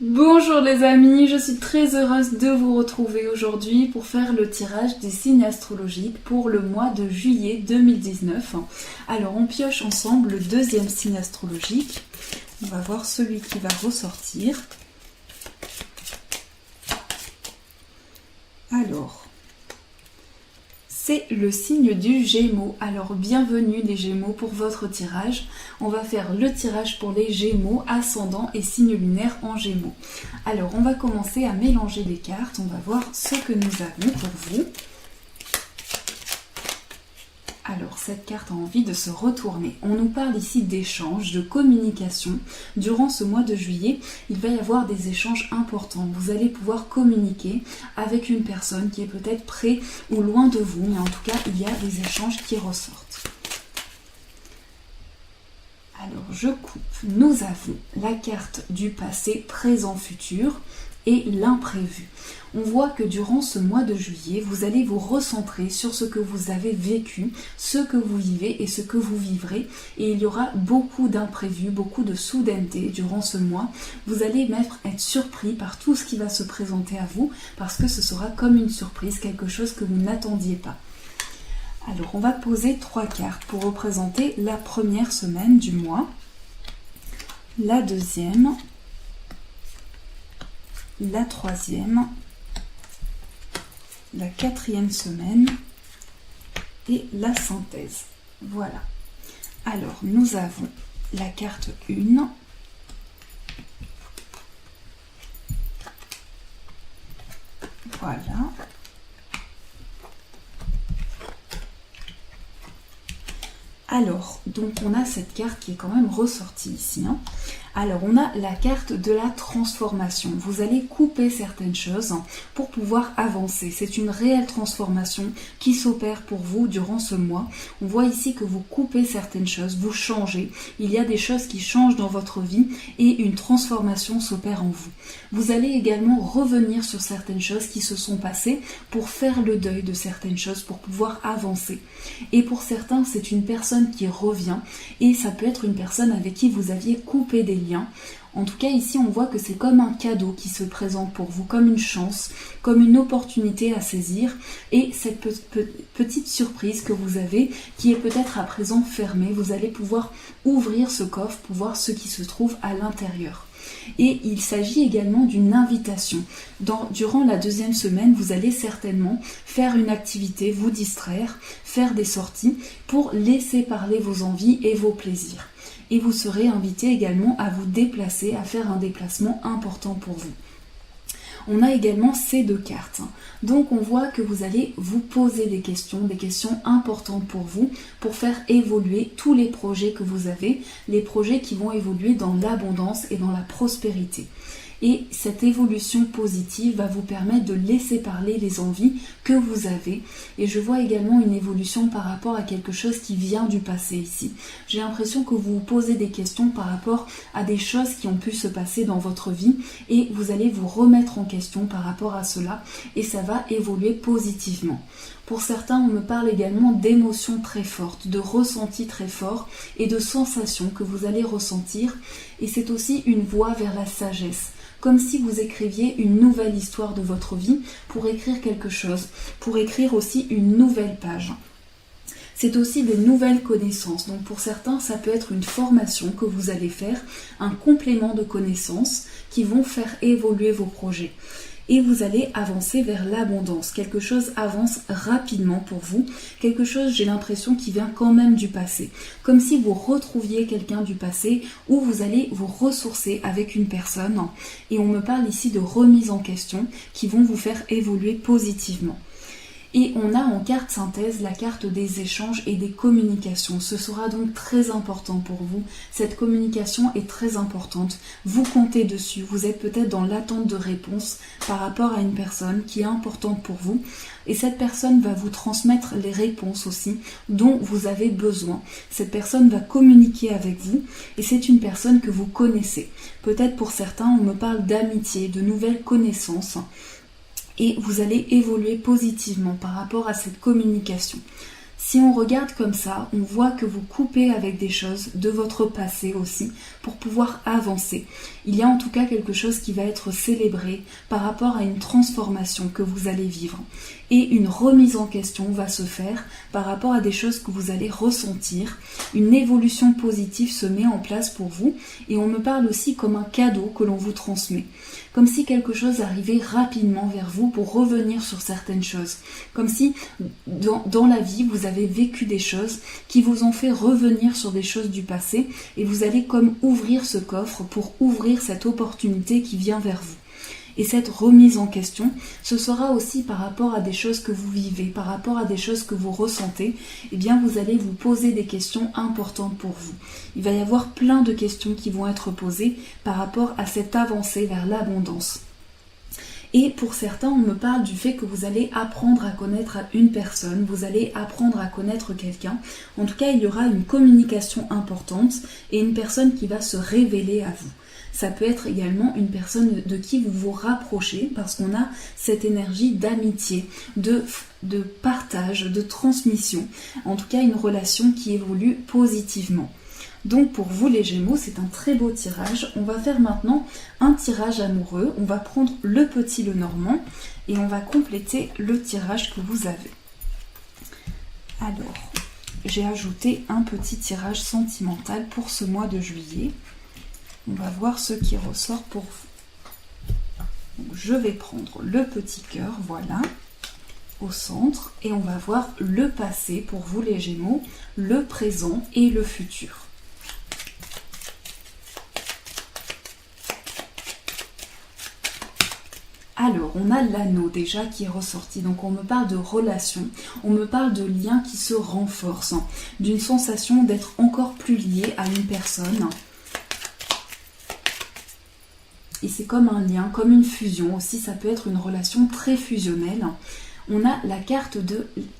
Bonjour les amis, je suis très heureuse de vous retrouver aujourd'hui pour faire le tirage des signes astrologiques pour le mois de juillet 2019. Alors on pioche ensemble le deuxième signe astrologique. On va voir celui qui va ressortir. Alors, c'est le signe du Gémeaux. Alors bienvenue les Gémeaux pour votre tirage. On va faire le tirage pour les Gémeaux, ascendant et signe lunaire en Gémeaux. Alors on va commencer à mélanger les cartes. On va voir ce que nous avons pour vous. Alors cette carte a envie de se retourner. On nous parle ici d'échanges, de communication. Durant ce mois de juillet, il va y avoir des échanges importants. Vous allez pouvoir communiquer avec une personne qui est peut-être près ou loin de vous, mais en tout cas, il y a des échanges qui ressortent. Alors je coupe. Nous avons la carte du passé, présent, futur et l'imprévu. On voit que durant ce mois de juillet, vous allez vous recentrer sur ce que vous avez vécu, ce que vous vivez et ce que vous vivrez. Et il y aura beaucoup d'imprévus, beaucoup de soudaineté durant ce mois. Vous allez même être surpris par tout ce qui va se présenter à vous parce que ce sera comme une surprise, quelque chose que vous n'attendiez pas. Alors on va poser 3 cartes pour représenter la première semaine du mois, la deuxième, la troisième, la quatrième semaine et la synthèse. Voilà. Alors nous avons la carte 1, voilà. Alors, donc on a cette carte qui est quand même ressortie ici. Alors, on a la carte de la transformation. Vous allez couper certaines choses pour pouvoir avancer. C'est une réelle transformation qui s'opère pour vous durant ce mois. On voit ici que vous coupez certaines choses, vous changez. Il y a des choses qui changent dans votre vie et une transformation s'opère en vous. Vous allez également revenir sur certaines choses qui se sont passées pour faire le deuil de certaines choses, pour pouvoir avancer. Et pour certains, c'est une personne qui revient et ça peut être une personne avec qui vous aviez coupé des liens. En tout cas ici on voit que c'est comme un cadeau qui se présente pour vous, comme une chance, comme une opportunité à saisir et cette petite surprise que vous avez qui est peut-être à présent fermée, vous allez pouvoir ouvrir ce coffre pour voir ce qui se trouve à l'intérieur. Et il s'agit également d'une invitation. Durant la deuxième semaine, vous allez certainement faire une activité, vous distraire, faire des sorties pour laisser parler vos envies et vos plaisirs. Et vous serez invité également à vous déplacer, à faire un déplacement important pour vous. On a également ces 2 cartes. Donc on voit que vous allez vous poser des questions importantes pour vous, pour faire évoluer tous les projets que vous avez, les projets qui vont évoluer dans l'abondance et dans la prospérité. Et cette évolution positive va vous permettre de laisser parler les envies que vous avez. Et je vois également une évolution par rapport à quelque chose qui vient du passé ici. J'ai l'impression que vous vous posez des questions par rapport à des choses qui ont pu se passer dans votre vie et vous allez vous remettre en question par rapport à cela et ça va évoluer positivement. Pour certains, on me parle également d'émotions très fortes, de ressentis très forts et de sensations que vous allez ressentir. Et c'est aussi une voie vers la sagesse. Comme si vous écriviez une nouvelle histoire de votre vie pour écrire quelque chose, pour écrire aussi une nouvelle page. C'est aussi des nouvelles connaissances. Donc pour certains, ça peut être une formation que vous allez faire, un complément de connaissances qui vont faire évoluer vos projets. Et vous allez avancer vers l'abondance. Quelque chose avance rapidement pour vous. Quelque chose, j'ai l'impression, qui vient quand même du passé. Comme si vous retrouviez quelqu'un du passé ou vous allez vous ressourcer avec une personne. Et on me parle ici de remise en question qui vont vous faire évoluer positivement. Et on a en carte synthèse la carte des échanges et des communications. Ce sera donc très important pour vous. Cette communication est très importante. Vous comptez dessus. Vous êtes peut-être dans l'attente de réponses par rapport à une personne qui est importante pour vous. Et cette personne va vous transmettre les réponses aussi dont vous avez besoin. Cette personne va communiquer avec vous et c'est une personne que vous connaissez. Peut-être pour certains, on me parle d'amitié, de nouvelles connaissances. Et vous allez évoluer positivement par rapport à cette communication. Si on regarde comme ça, on voit que vous coupez avec des choses de votre passé aussi pour pouvoir avancer. Il y a en tout cas quelque chose qui va être célébré par rapport à une transformation que vous allez vivre. Et une remise en question va se faire par rapport à des choses que vous allez ressentir. Une évolution positive se met en place pour vous et on me parle aussi comme un cadeau que l'on vous transmet. Comme si quelque chose arrivait rapidement vers vous pour revenir sur certaines choses. Comme si dans la vie vous avez vécu des choses qui vous ont fait revenir sur des choses du passé et vous allez comme ouvrir ce coffre pour ouvrir cette opportunité qui vient vers vous. Et cette remise en question, ce sera aussi par rapport à des choses que vous vivez, par rapport à des choses que vous ressentez, eh bien vous allez vous poser des questions importantes pour vous. Il va y avoir plein de questions qui vont être posées par rapport à cette avancée vers l'abondance. Et pour certains, on me parle du fait que vous allez apprendre à connaître une personne, vous allez apprendre à connaître quelqu'un. En tout cas, il y aura une communication importante et une personne qui va se révéler à vous. Ça peut être également une personne de qui vous vous rapprochez parce qu'on a cette énergie d'amitié, de partage, de transmission. En tout cas, une relation qui évolue positivement. Donc pour vous les Gémeaux, c'est un très beau tirage. On va faire maintenant un tirage amoureux. On va prendre le petit Lenormand et on va compléter le tirage que vous avez. Alors, j'ai ajouté un petit tirage sentimental pour ce mois de juillet. On va voir ce qui ressort pour vous. Donc, je vais prendre le petit cœur, voilà, au centre. Et on va voir le passé pour vous les Gémeaux, le présent et le futur. Alors, on a l'anneau déjà qui est ressorti, donc on me parle de relations, on me parle de liens qui se renforcent, d'une sensation d'être encore plus lié à une personne. Et c'est comme un lien, comme une fusion aussi, ça peut être une relation très fusionnelle. On a la carte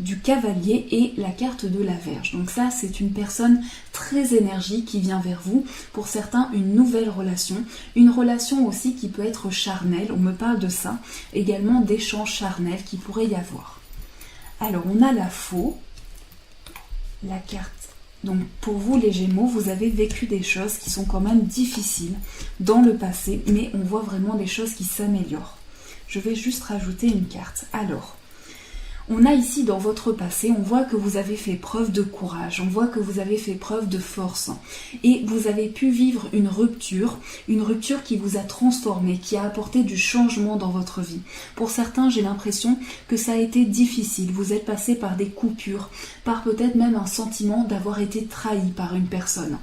du cavalier et la carte de la Vierge. Donc ça, c'est une personne très énergique qui vient vers vous. Pour certains, une nouvelle relation. Une relation aussi qui peut être charnelle, on me parle de ça. Également d'échanges charnels qui pourrait y avoir. Alors, on a la faux, la carte. Donc pour vous les Gémeaux, vous avez vécu des choses qui sont quand même difficiles dans le passé, mais on voit vraiment des choses qui s'améliorent. Je vais juste rajouter une carte. Alors, on a ici dans votre passé, on voit que vous avez fait preuve de courage, on voit que vous avez fait preuve de force et vous avez pu vivre une rupture qui vous a transformé, qui a apporté du changement dans votre vie. Pour certains, j'ai l'impression que ça a été difficile, vous êtes passé par des coupures, par peut-être même un sentiment d'avoir été trahi par une personne.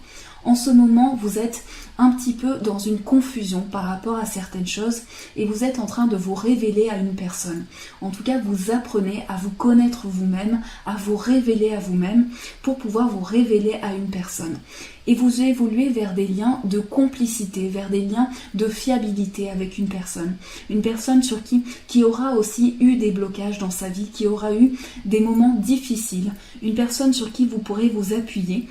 En ce moment, vous êtes un petit peu dans une confusion par rapport à certaines choses et vous êtes en train de vous révéler à une personne. En tout cas, vous apprenez à vous connaître vous-même, à vous révéler à vous-même pour pouvoir vous révéler à une personne. Et vous évoluez vers des liens de complicité, vers des liens de fiabilité avec une personne. Une personne sur qui aura aussi eu des blocages dans sa vie, qui aura eu des moments difficiles. Une personne sur qui vous pourrez vous appuyer.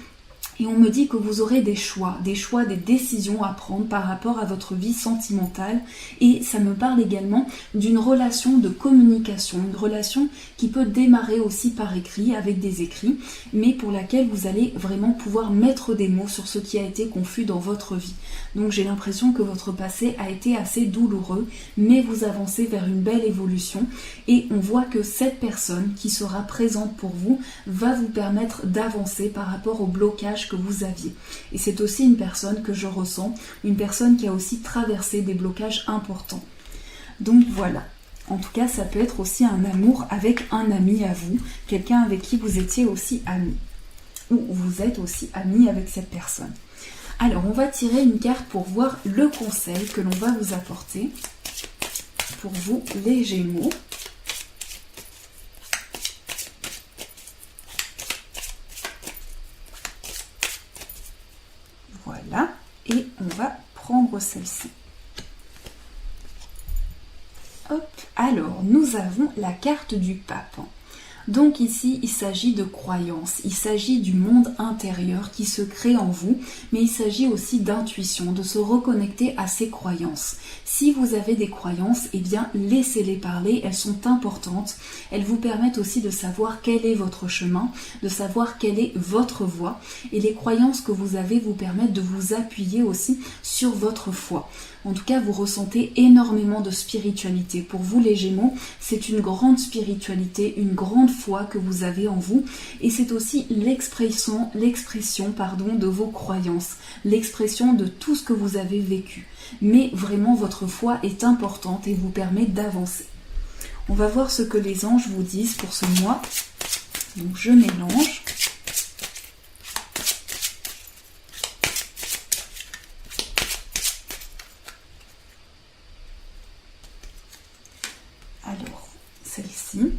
Et on me dit que vous aurez des choix, des décisions à prendre par rapport à votre vie sentimentale. Et ça me parle également d'une relation de communication, une relation qui peut démarrer aussi par écrit, avec des écrits, mais pour laquelle vous allez vraiment pouvoir mettre des mots sur ce qui a été confus dans votre vie. Donc j'ai l'impression que votre passé a été assez douloureux, mais vous avancez vers une belle évolution. Et on voit que cette personne qui sera présente pour vous va vous permettre d'avancer par rapport au blocage que vous aviez. Et c'est aussi une personne que je ressens, une personne qui a aussi traversé des blocages importants. Donc voilà. En tout cas, ça peut être aussi un amour avec un ami à vous, quelqu'un avec qui vous étiez aussi ami, ou vous êtes aussi ami avec cette personne. Alors, on va tirer une carte pour voir le conseil que l'on va vous apporter pour vous, les Gémeaux. Voilà, et on va prendre celle-ci. Hop, alors nous avons la carte du pape. Donc ici, il s'agit de croyances, il s'agit du monde intérieur qui se crée en vous, mais il s'agit aussi d'intuition, de se reconnecter à ses croyances. Si vous avez des croyances, eh bien laissez-les parler, elles sont importantes, elles vous permettent aussi de savoir quel est votre chemin, de savoir quelle est votre voie, et les croyances que vous avez vous permettent de vous appuyer aussi sur votre foi. En tout cas, vous ressentez énormément de spiritualité. Pour vous, les Gémeaux, c'est une grande spiritualité, une grande foi que vous avez en vous. Et c'est aussi l'expression de vos croyances, l'expression de tout ce que vous avez vécu. Mais vraiment, votre foi est importante et vous permet d'avancer. On va voir ce que les anges vous disent pour ce mois. Donc, je mélange. Alors, celle-ci,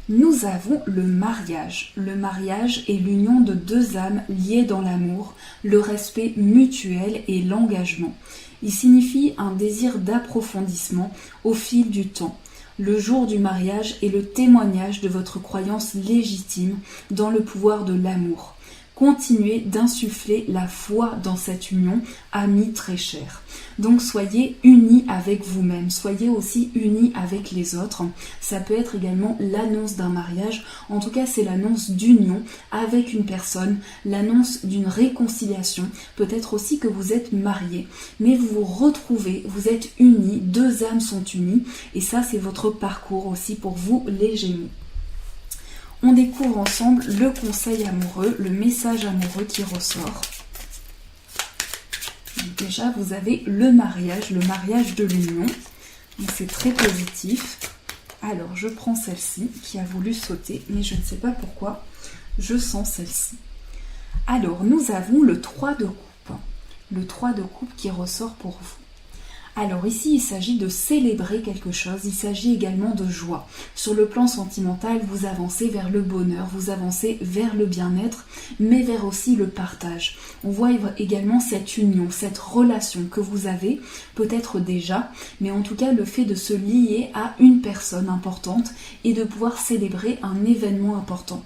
nous avons le mariage. Le mariage est l'union de deux âmes liées dans l'amour, le respect mutuel et l'engagement. Il signifie un désir d'approfondissement au fil du temps. Le jour du mariage est le témoignage de votre croyance légitime dans le pouvoir de l'amour. Continuez d'insuffler la foi dans cette union, amis très chers. Donc soyez unis avec vous-même, soyez aussi unis avec les autres. Ça peut être également l'annonce d'un mariage, en tout cas c'est l'annonce d'union avec une personne, l'annonce d'une réconciliation, peut-être aussi que vous êtes mariés, mais vous vous retrouvez, vous êtes unis, deux âmes sont unies, et ça c'est votre parcours aussi pour vous les Gémeaux. On découvre ensemble le conseil amoureux, le message amoureux qui ressort. Donc déjà, vous avez le mariage de l'union. Donc c'est très positif. Alors, je prends celle-ci qui a voulu sauter, mais je ne sais pas pourquoi. Je sens celle-ci. Alors, nous avons le 3 de coupe. Le 3 de coupe qui ressort pour vous. Alors ici, il s'agit de célébrer quelque chose, il s'agit également de joie. Sur le plan sentimental, vous avancez vers le bonheur, vous avancez vers le bien-être, mais vers aussi le partage. On voit également cette union, cette relation que vous avez, peut-être déjà, mais en tout cas le fait de se lier à une personne importante et de pouvoir célébrer un événement important.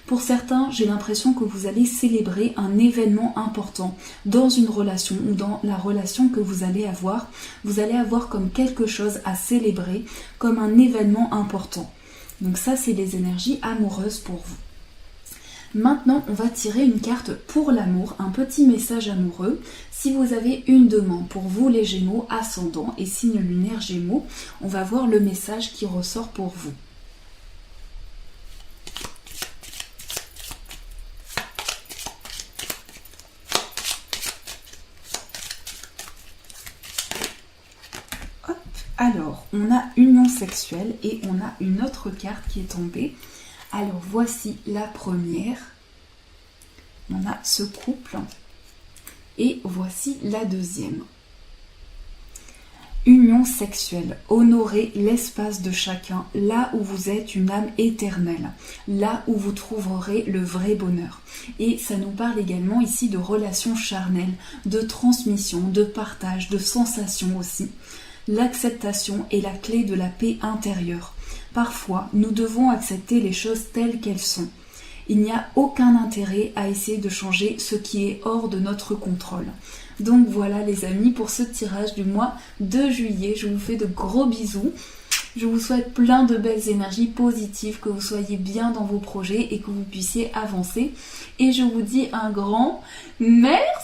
Pour certains, j'ai l'impression que vous allez célébrer un événement important dans une relation ou dans la relation que vous allez avoir. Vous allez avoir comme quelque chose à célébrer, comme un événement important. Donc ça, c'est les énergies amoureuses pour vous. Maintenant, on va tirer une carte pour l'amour, un petit message amoureux. Si vous avez une demande pour vous les Gémeaux, ascendant et signe lunaire Gémeaux, on va voir le message qui ressort pour vous. Alors, on a union sexuelle et on a une autre carte qui est tombée. Alors, voici la première. On a ce couple. Et voici la deuxième. Union sexuelle. Honorez l'espace de chacun, là où vous êtes une âme éternelle, là où vous trouverez le vrai bonheur. Et ça nous parle également ici de relations charnelles, de transmission, de partage, de sensations aussi. L'acceptation est la clé de la paix intérieure. Parfois, nous devons accepter les choses telles qu'elles sont. Il n'y a aucun intérêt à essayer de changer ce qui est hors de notre contrôle. Donc voilà les amis pour ce tirage du mois de juillet. Je vous fais de gros bisous. Je vous souhaite plein de belles énergies positives, que vous soyez bien dans vos projets et que vous puissiez avancer. Et je vous dis un grand merci.